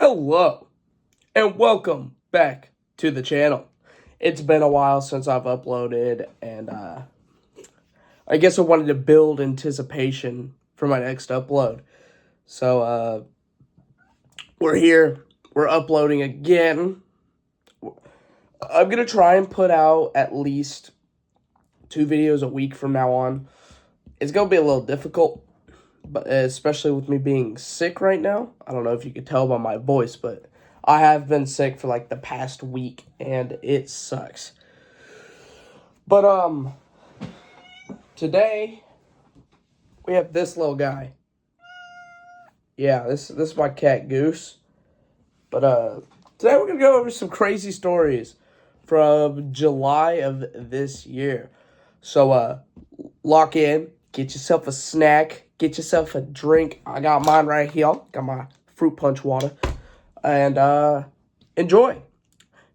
Hello, and welcome back to the channel. It's been a while since I've uploaded, and I guess I wanted to build anticipation for my next upload. So, we're here. We're uploading again. I'm going to try and put out at least 2 videos a week from now on. It's going to be a little difficult, but especially with me being sick right now. I don't know if you could tell by my voice, but I have been sick for like the past week, and it sucks. But today we have this little guy. Yeah, this is my cat Goose. But today we're gonna go over some crazy stories from July of this year. So lock in, get yourself a snack, get yourself a drink. I got mine right here. Got my fruit punch water. And enjoy.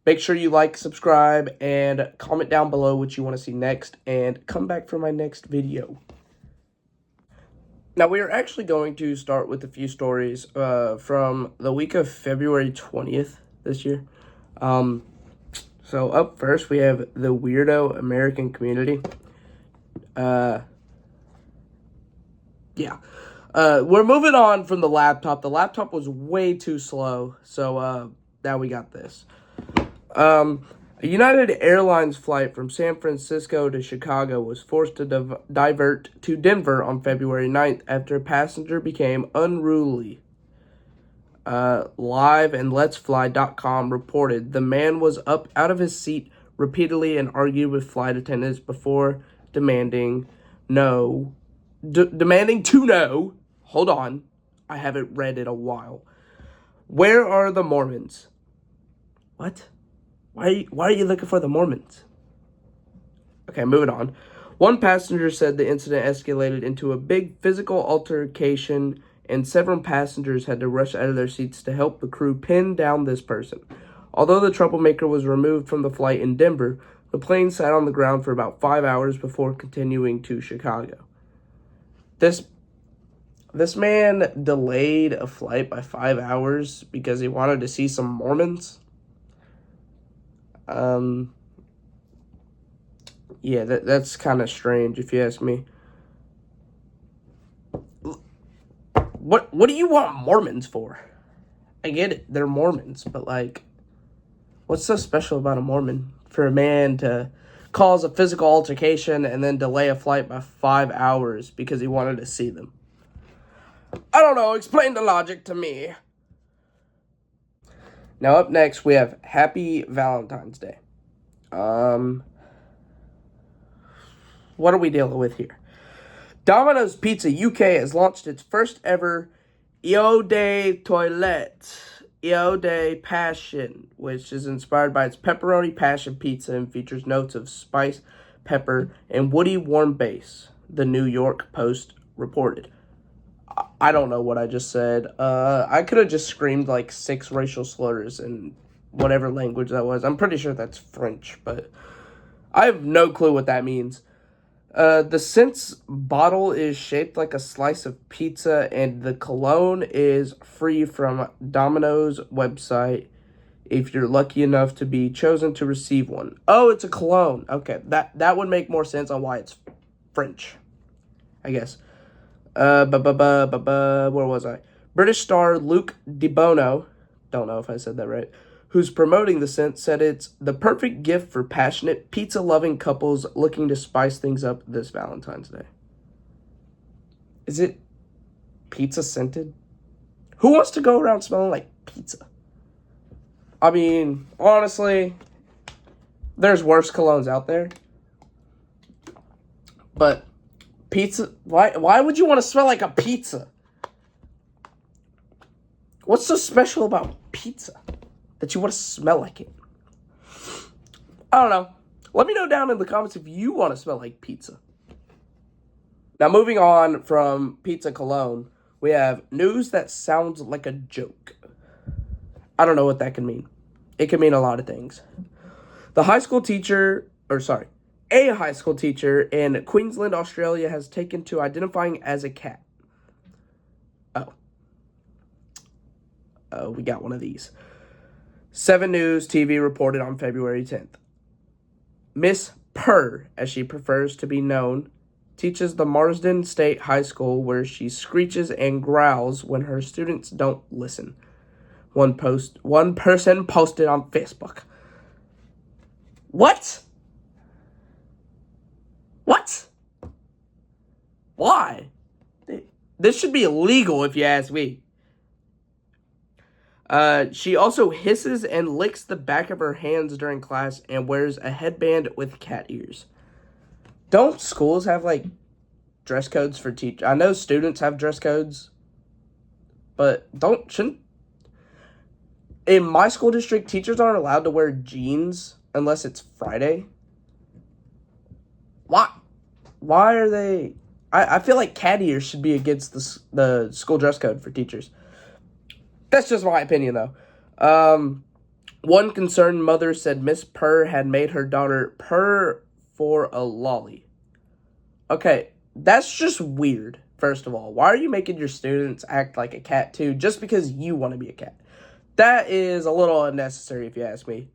Make sure you like, subscribe, and comment down below what you want to see next, and come back for my next video. Now, we are actually going to start with a few stories from the week of February 20th this year. So up first, we have the Weirdo American Community. We're moving on from the laptop. The laptop was way too slow, so now we got this. A United Airlines flight from San Francisco to Chicago was forced to divert to Denver on February 9th after a passenger became unruly. Live and Let'sFly.com reported the man was up out of his seat repeatedly and argued with flight attendants before demanding to know. Hold on, I haven't read it a while. Where are the Mormons? What? Why are you looking for the Mormons? Okay, moving on. One passenger said the incident escalated into a big physical altercation, and several passengers had to rush out of their seats to help the crew pin down this person. Although the troublemaker was removed from the flight in Denver, the plane sat on the ground for about 5 hours before continuing to Chicago. This man delayed a flight by 5 hours because he wanted to see some Mormons. Yeah, that's kind of strange if you ask me. What do you want Mormons for? I get it, they're Mormons, but like, what's so special about a Mormon for a man to cause a physical altercation and then delay a flight by 5 hours because he wanted to see them? I don't know, explain the logic to me. Now up next, we have Happy Valentine's Day. What are we dealing with here? Domino's Pizza UK has launched its first ever Eau de Toilette, Eau de Passion, which is inspired by its pepperoni passion pizza and features notes of spice, pepper, and woody warm base, the New York Post reported. I don't know what I just said. I could have just screamed like 6 racial slurs in whatever language that was. I'm pretty sure that's French, but I have no clue what that means. The scent's bottle is shaped like a slice of pizza, and the cologne is free from Domino's website if you're lucky enough to be chosen to receive one. Oh, it's a cologne. Okay, that would make more sense on why it's French, I guess. Where was I? British star Luke DeBono, don't know if I said that right, who's promoting the scent, said it's the perfect gift for passionate, pizza-loving couples looking to spice things up this Valentine's Day. Is it pizza-scented? Who wants to go around smelling like pizza? I mean, honestly, there's worse colognes out there. But pizza, why would you want to smell like a pizza? What's so special about pizza that you want to smell like it? I don't know. Let me know down in the comments if you want to smell like pizza. Now, moving on from pizza cologne, we have news that sounds like a joke. I don't know what that can mean. It can mean a lot of things. A high school teacher in Queensland, Australia has taken to identifying as a cat. Oh. We got one of these. 7 News TV reported on February 10th. Miss Purr, as she prefers to be known, teaches the Marsden State High School where she screeches and growls when her students don't listen. One person posted on Facebook. What? What? Why? This should be illegal if you ask me. She also hisses and licks the back of her hands during class and wears a headband with cat ears. Don't schools have, like, dress codes for teachers? I know students have dress codes, but shouldn't... In my school district, teachers aren't allowed to wear jeans unless it's Friday. Why? Why are they... I feel like cat ears should be against the school dress code for teachers. That's just my opinion, though. One concerned mother said Miss Purr had made her daughter purr for a lolly. Okay, that's just weird, first of all. Why are you making your students act like a cat, too, just because you want to be a cat? That is a little unnecessary, if you ask me.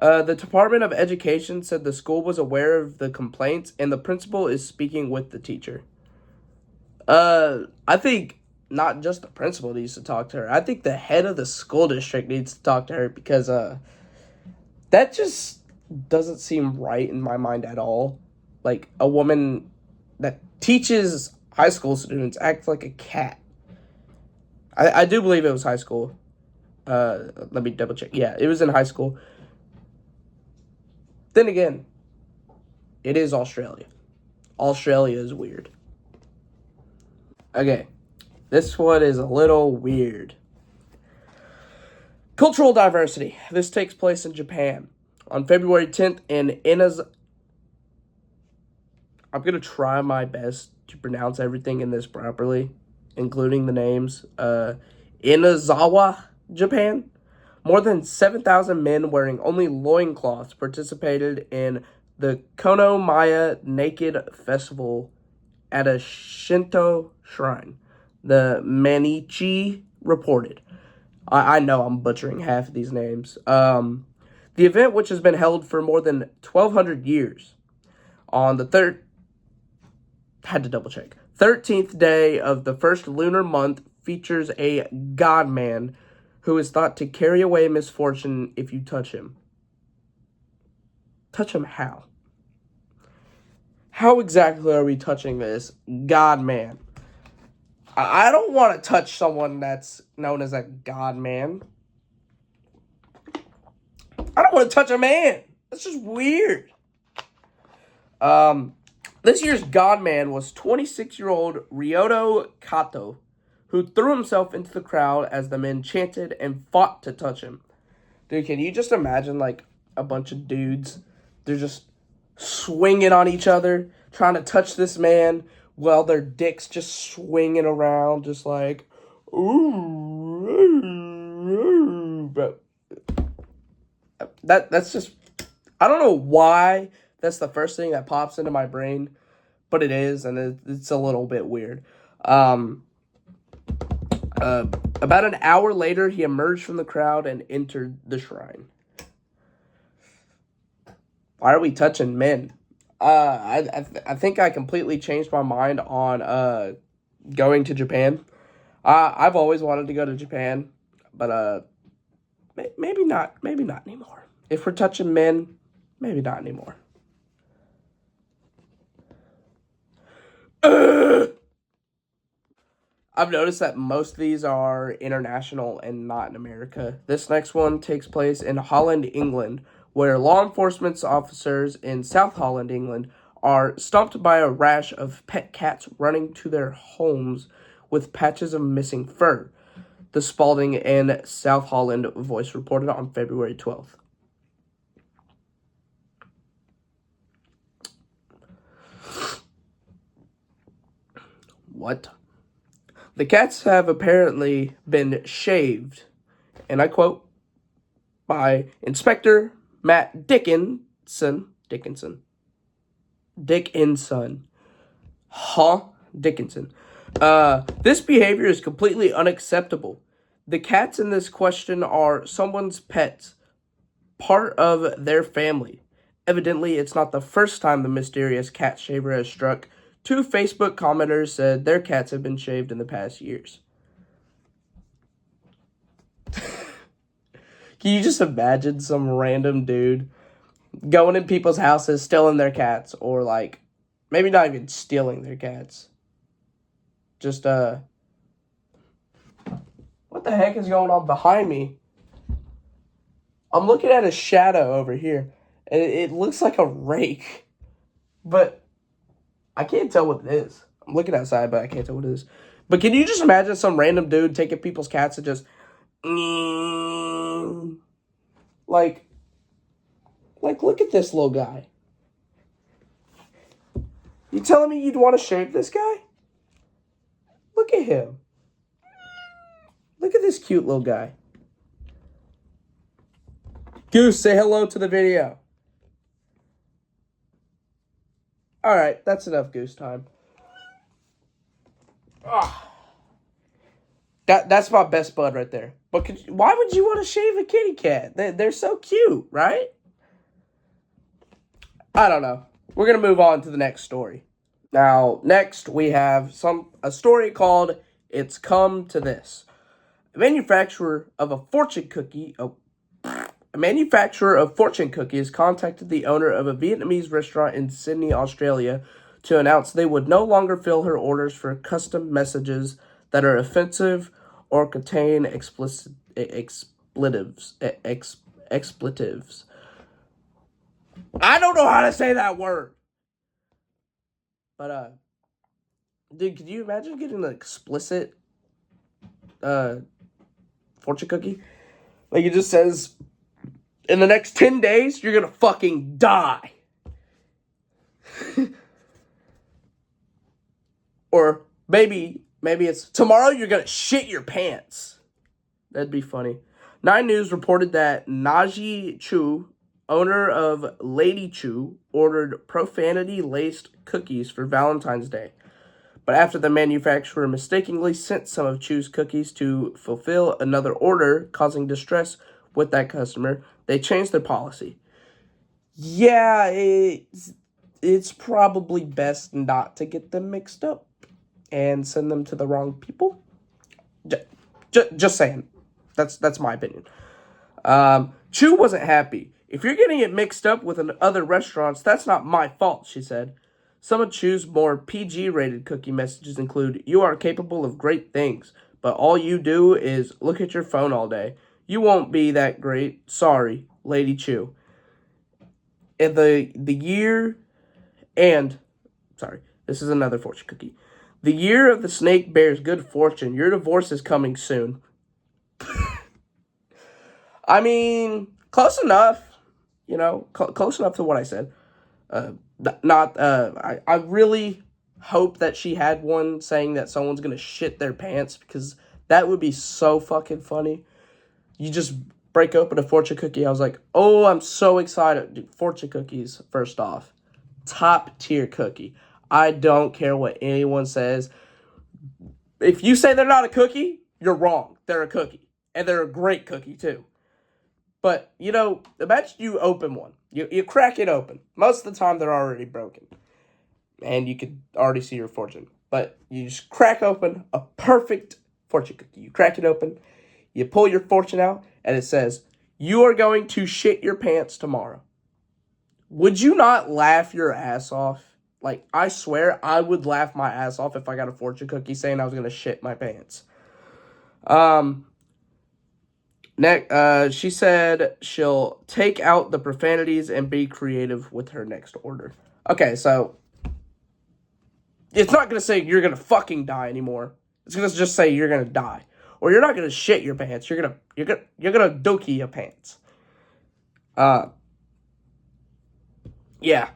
The Department of Education said the school was aware of the complaints, and the principal is speaking with the teacher. I think not just the principal needs to talk to her. I think the head of the school district needs to talk to her because, that just doesn't seem right in my mind at all. Like, a woman that teaches high school students acts like a cat. I do believe it was high school. Let me double check. Yeah, it was in high school. Then again, it is Australia. Australia is weird. Okay, this one is a little weird. Cultural diversity. This takes place in Japan. On February 10th in I'm going to try my best to pronounce everything in this properly, including the names. Inazawa, Japan. More than 7,000 men wearing only loincloths participated in the Kono Maya Naked Festival at a Shinto shrine. The Manichi reported. I know I'm butchering half of these names. The event, which has been held for more than 1,200 years, on the 13th day of the first lunar month, features a god-man who is thought to carry away misfortune if you touch him. Touch him how? How exactly are we touching this god-man? I don't want to touch someone that's known as a god-man. I don't want to touch a man. That's just weird. This year's god-man was 26-year-old Ryoto Kato, who threw himself into the crowd as the men chanted and fought to touch him. Dude, can you just imagine, like, a bunch of dudes? They're just swinging on each other, trying to touch this man, while their dicks just swinging around, just like, ooh, but that's just, I don't know why that's the first thing that pops into my brain, but it is, and it's a little bit weird. About an hour later, he emerged from the crowd and entered the shrine. Why are we touching men? I think I completely changed my mind on going to Japan. I've always wanted to go to Japan, but maybe not anymore. If we're touching men, maybe not anymore. I've noticed that most of these are international and not in America. This next one takes place in Holland, England, where law enforcement officers in South Holland, England, are stopped by a rash of pet cats running to their homes with patches of missing fur. The Spalding and South Holland Voice reported on February 12th. What? The cats have apparently been shaved, and I quote, by Inspector Matt Dickinson. Dickinson. This behavior is completely unacceptable. The cats in this question are someone's pets, part of their family. Evidently, it's not the first time the mysterious cat shaver has struck. Two Facebook commenters said their cats have been shaved in the past years. Can you just imagine some random dude going in people's houses, stealing their cats, or like, maybe not even stealing their cats. Just, what the heck is going on behind me? I'm looking at a shadow over here, and it looks like a rake, but I can't tell what it is. I'm looking outside, but I can't tell what it is. But can you just imagine some random dude taking people's cats and just, like, look at this little guy. You telling me you'd want to shave this guy? Look at him. Look at this cute little guy. Goose, say hello to the video. Alright, that's enough Goose time. That's my best bud right there. But why would you want to shave a kitty cat? They're so cute, right? I don't know. We're going to move on to the next story. Now, next we have a story called It's Come to This. A manufacturer of fortune cookies contacted the owner of a Vietnamese restaurant in Sydney, Australia, to announce they would no longer fill her orders for custom messages that are offensive or contain expletives. I don't know how to say that word. But, dude, could you imagine getting an explicit, fortune cookie? Like, it just says, in the next 10 days, you're gonna fucking die. Or maybe it's, tomorrow you're gonna shit your pants. That'd be funny. 9 News reported that Naji Chu, owner of Lady Chu, ordered profanity-laced cookies for Valentine's Day. But after the manufacturer mistakenly sent some of Chu's cookies to fulfill another order, causing distress with that customer, they changed their policy. Yeah, it's probably best not to get them mixed up and send them to the wrong people. Just saying. That's my opinion. Chu wasn't happy. If you're getting it mixed up with other restaurants, that's not my fault, she said. Some of Chu's more PG-rated cookie messages include, "You are capable of great things, but all you do is look at your phone all day. You won't be that great. Sorry, Lady Chu." In this is another fortune cookie. The year of the snake bears good fortune. Your divorce is coming soon. I mean, close enough. You know, close enough to what I said. I really hope that she had one saying that someone's gonna shit their pants, because that would be so fucking funny. You just break open a fortune cookie. I was like, oh, I'm so excited. Dude, fortune cookies, first off, top tier cookie. I don't care what anyone says. If you say they're not a cookie, you're wrong. They're a cookie. And they're a great cookie, too. But, you know, imagine you open one. You crack it open. Most of the time, they're already broken. And you can already see your fortune. But you just crack open a perfect fortune cookie. You crack it open. You pull your fortune out. And it says, "You are going to shit your pants tomorrow." Would you not laugh your ass off? Like, I swear, I would laugh my ass off if I got a fortune cookie saying I was going to shit my pants. She said she'll take out the profanities and be creative with her next order. Okay, so it's not going to say you're going to fucking die anymore. It's going to just say you're going to die. Or you're not going to shit your pants. You're going to dookie your pants. Yeah.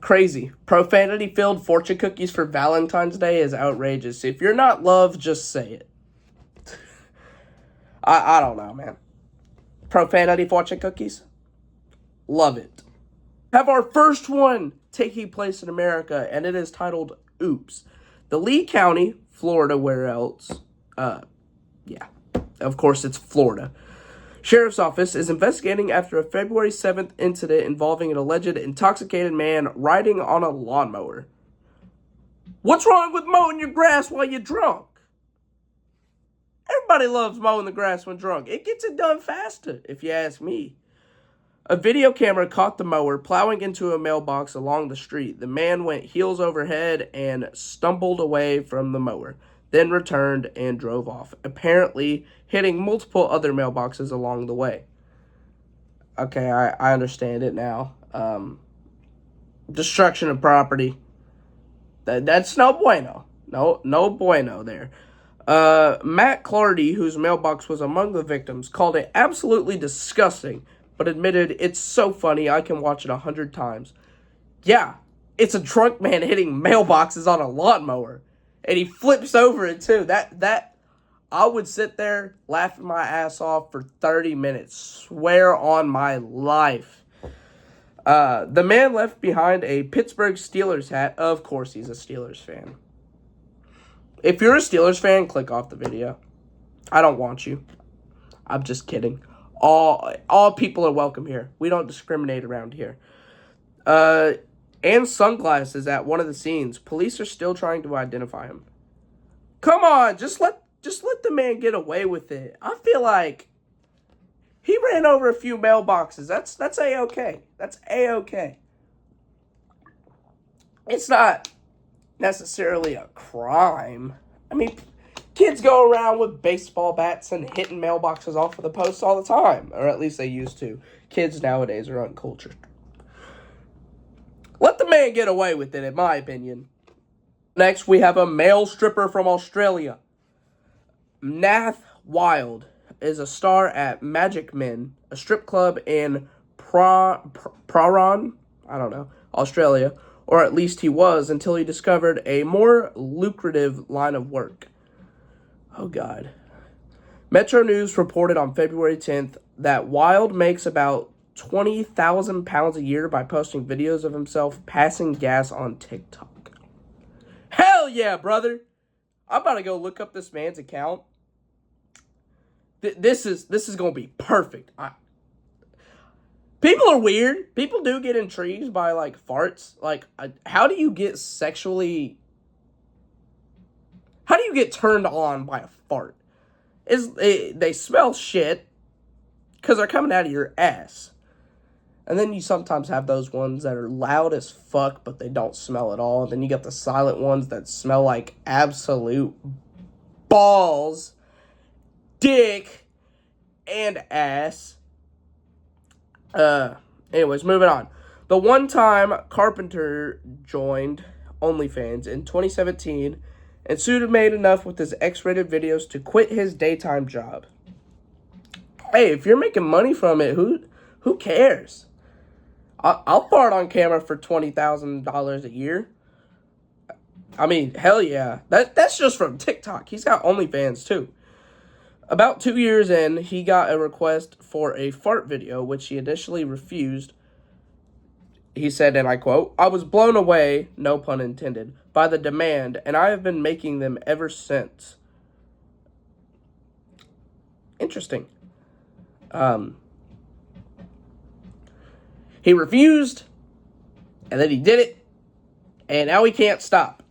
Crazy. Profanity-filled fortune cookies for Valentine's Day is outrageous. If you're not loved, just say it. I don't know, man. Profanity fortune cookies? Love it. Have our first one taking place in America, and it is titled Oops. The Lee County, Florida, where else? Yeah. Of course, it's Florida. Sheriff's Office is investigating after a February 7th incident involving an alleged intoxicated man riding on a lawnmower. What's wrong with mowing your grass while you're drunk? Everybody loves mowing the grass when drunk. It gets it done faster, if you ask me. A video camera caught the mower plowing into a mailbox along the street. The man went heels over head and stumbled away from the mower, then returned and drove off, apparently hitting multiple other mailboxes along the way. Okay, I understand it now. Destruction of property. That's no bueno. No bueno there. Matt Clardy, whose mailbox was among the victims, called it absolutely disgusting, but admitted it's so funny I can watch it 100 times. Yeah, it's a drunk man hitting mailboxes on a lawnmower, and he flips over it too. That I would sit there laughing my ass off for 30 minutes. Swear on my life. The man left behind a Pittsburgh Steelers hat. Of course he's a Steelers fan. If you're a Steelers fan, click off the video. I don't want you. I'm just kidding. All people are welcome here. We don't discriminate around here. And sunglasses at one of the scenes. Police are still trying to identify him. Come on, just let the man get away with it. I feel like he ran over a few mailboxes. That's A-okay. That's A-okay. It's not necessarily a crime. I mean, kids go around with baseball bats and hitting mailboxes off of the post all the time. Or at least they used to. Kids nowadays are uncultured. Let the man get away with it, in my opinion. Next, we have a male stripper from Australia. Nath Wild is a star at Magic Men, a strip club in Prahran, Australia. Or at least he was, until he discovered a more lucrative line of work. Oh, God. Metro News reported on February 10th that Wild makes about 20,000 pounds a year by posting videos of himself passing gas on TikTok. Hell yeah, brother! I'm about to go look up this man's account. This is going to be perfect. People are weird. People do get intrigued by, like, farts. Like, how do you get turned on by a fart? They smell shit because they're coming out of your ass. And then you sometimes have those ones that are loud as fuck, but they don't smell at all. And then you got the silent ones that smell like absolute balls, dick, and ass. Anyways, moving on. The one-time Carpenter joined OnlyFans in 2017 and soon made enough with his X-rated videos to quit his daytime job. Hey, if you're making money from it, who cares? I'll fart on camera for $20,000 a year. I mean, hell yeah. That's just from TikTok. He's got OnlyFans too. About 2 years in, he got a request for a fart video, which he initially refused. He said, and I quote, "I was blown away, no pun intended, by the demand, and I have been making them ever since." Interesting. He refused, and then he did it, and now he can't stop.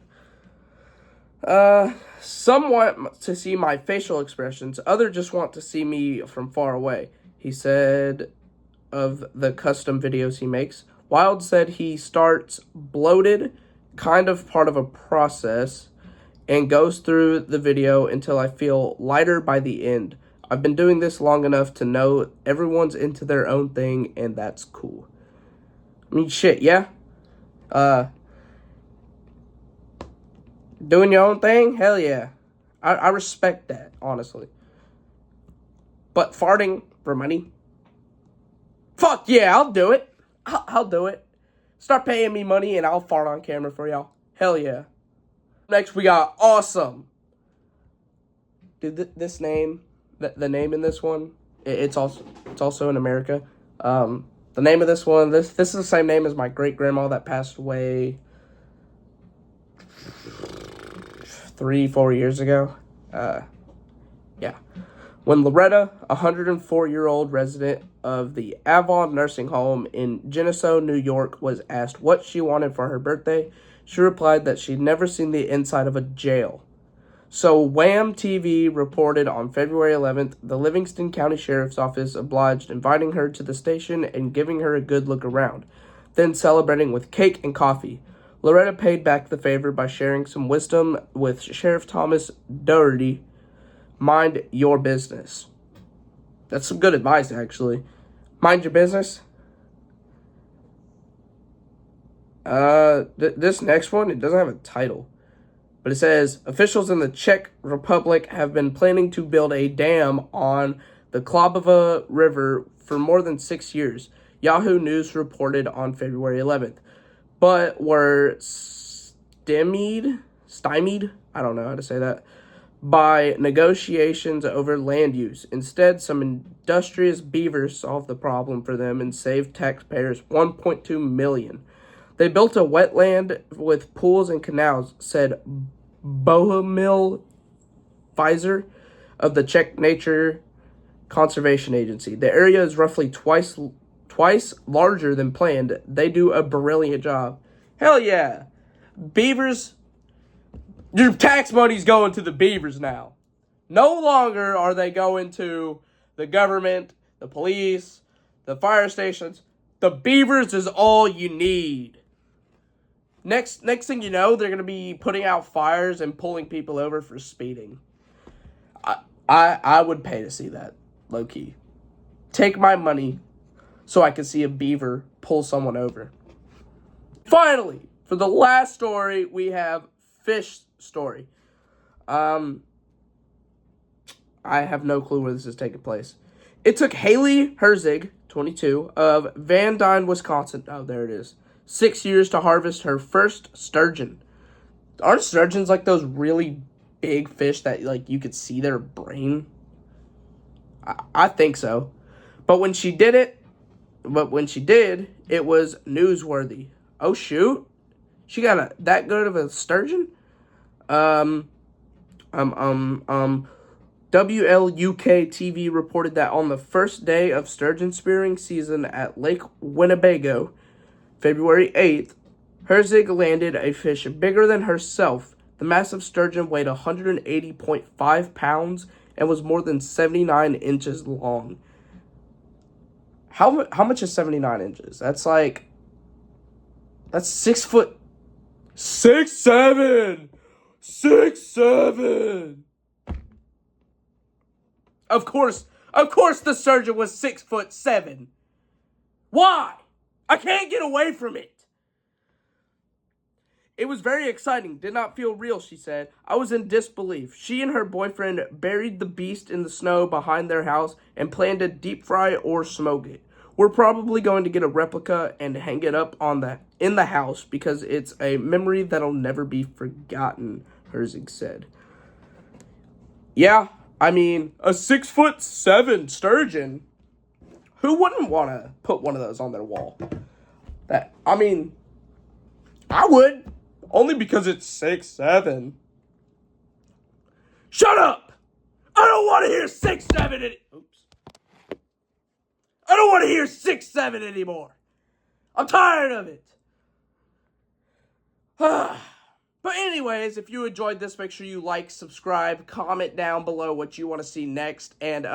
Some want to see my facial expressions. Others just want to see me from far away, he said of the custom videos he makes. Wild said he starts bloated, kind of part of a process, and goes through the video until I feel lighter by the end. I've been doing this long enough to know everyone's into their own thing, and that's cool. I mean, shit, yeah? Doing your own thing? Hell yeah. I respect that, honestly. But farting for money? Fuck yeah, I'll do it. I'll do it. Start paying me money and I'll fart on camera for y'all. Hell yeah. Next, we got Awesome. Dude, this name, the name in this one, it's also in America. The name of this one, this is the same name as my great-grandma that passed away 3-4 years ago. Yeah. when Loretta, a 104-year-old resident of the Avon Nursing Home in Geneseo, New York, was asked what she wanted for her birthday, she replied that she'd never seen the inside of a jail. So Wham TV reported on February 11th, the Livingston County Sheriff's Office obliged inviting her to the station and giving her a good look around, then celebrating with cake and coffee. Loretta paid back the favor by sharing some wisdom with Sheriff Thomas Doherty. Mind your business. That's some good advice, actually. Mind your business. This next one, it doesn't have a title. But it says, officials in the Czech Republic have been planning to build a dam on the Klobava River for more than 6 years, Yahoo News reported on February 11th, but were stymied, I don't know how to say that, by negotiations over land use. Instead, some industrious beavers solved the problem for them and saved taxpayers $1.2 million. They built a wetland with pools and canals, said Bohumil Pfizer of the Czech Nature Conservation Agency. The area is roughly twice larger than planned. They do a brilliant job. Hell yeah. Beavers, your tax money's going to the beavers now. No longer are they going to the government, the police, the fire stations. The beavers is all you need. Next thing you know, they're going to be putting out fires and pulling people over for speeding. I would pay to see that, low-key. Take my money so I can see a beaver pull someone over. Finally, for the last story, we have fish story. I have no clue where this is taking place. It took Haley Herzig, 22, of Van Dyne, Wisconsin. Oh, there it is. 6 years to harvest her first sturgeon. Aren't sturgeons like those really big fish that like you could see their brain? I think so. But when she did, it was newsworthy. Oh shoot. She got that good of a sturgeon? WLUK TV reported that on the first day of sturgeon spearing season at Lake Winnebago, February 8th, Herzig landed a fish bigger than herself. The massive sturgeon weighed 180.5 pounds and was more than 79 inches long. How much is 79 inches? That's 6 foot. 6'7". 6'7". Of course the sturgeon was 6'7". Why? I can't get away from it. It was very exciting. Did not feel real, she said. I was in disbelief. She and her boyfriend buried the beast in the snow behind their house and planned to deep fry or smoke it. We're probably going to get a replica and hang it up in the house because it's a memory that'll never be forgotten, Herzig said. Yeah, I mean, a 6'7" sturgeon. Who wouldn't want to put one of those on their wall? I would. Only because it's 6'7". Shut up! I don't want to hear 6'7". Oops. I don't want to hear 6'7" anymore. I'm tired of it. But anyways, if you enjoyed this, make sure you like, subscribe, comment down below what you want to see next, and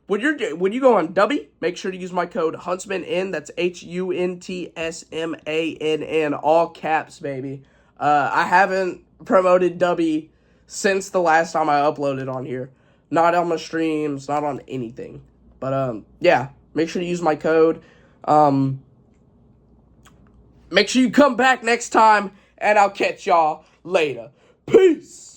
when you go on Dubby, make sure to use my code HuntsmanN. That's HUNTSMANN, all caps, baby. I haven't promoted Dubby since the last time I uploaded on here. Not on my streams, not on anything. But yeah, make sure to use my code. Make sure you come back next time, and I'll catch y'all later. Peace.